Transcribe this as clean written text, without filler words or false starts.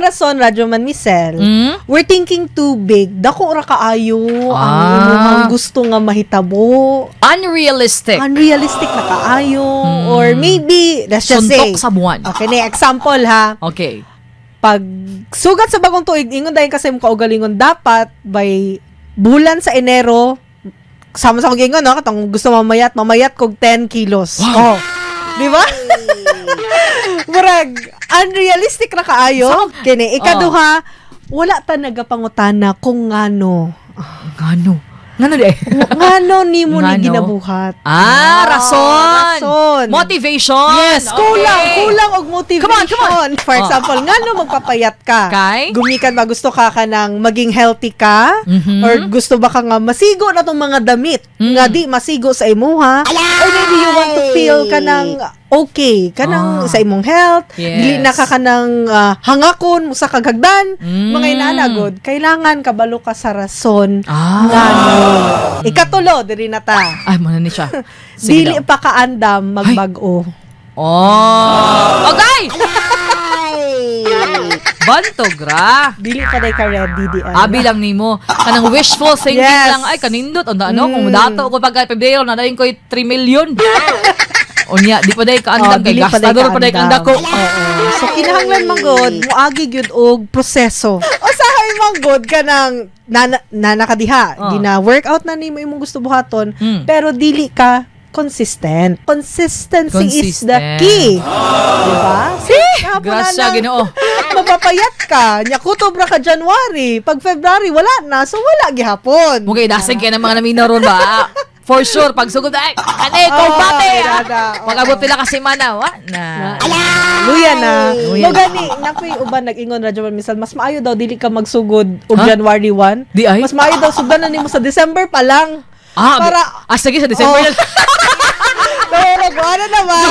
rason, Radyo Man Michelle, we're thinking too big. Dako ra kaayo ang imong gusto nga mahitabo. Unrealistic Na kaayo. Or maybe, let's just say, suntok sa buwan. okay, na example ha. Okay. Pag sugat sa bagong tuig, ingon dahil kasi mo kaugalingon, dapat by bulan sa Enero, sama sa kong ingon, no? Katong gusto mamayat kog 10 kilos. Wow. Oh. Di ba? Murag, unrealistic na kaayo. Kini, ikaduha, wala ta nagapangutana kung ngano. Ngano di? Ngano ni mo ni ginabuhat. Rason. Motivation. Yes, kulang og motivation. Come on. For example, ngano magpapayat ka? Kay? Gumikan ba gusto ka nang maging healthy ka? Or gusto ba ka nga masigo na tong mga damit nga di masigo sa imuha? Or maybe you want to feel ka nang okay kanang sa imong health, dili na ka kanang hangakon sa kagagdan, mga inanagod, kailangan kabalo ka sa rason. Ngano. Ikatulo diri na ta. Ay, mo na ni siya. Dili pa kaandam magbag-o. Okay. Bantog ra. Dili pa day ka ready di ay. Abi lang nimo. Kanang wishful thinking lang ay kanindot onda kung dato ko pagka Pebrero na dayon ko 3 million. Unya, di pa day kaandam kay gastador pa day kang dako. So kinahanglan manggod moagi gyud og proseso. Usahay manggod kanang nakadiha, gina-workout na nimo imong gusto buhaton, pero dili ka consistent. Consistency is the key. Diba? Grasya, Ginoo. Mapapayat ka. Nya kutob ra ka January. Pag February, wala na. So, wala gihapon. Mugay, dasig kayo ng mga naminaw ron ba? For sure, pag sugod ay, kumbate! Pag-abot nila kasi mana, na. Luya na. No, gani, napoy uban nag-ingon Radyo Man Michelle, mas maayo daw, dili ka magsugod og January 1. Di ay? Mas maayo daw, sugdan na nimo sa December pa lang. Sige, sa December. Pero, ano naman?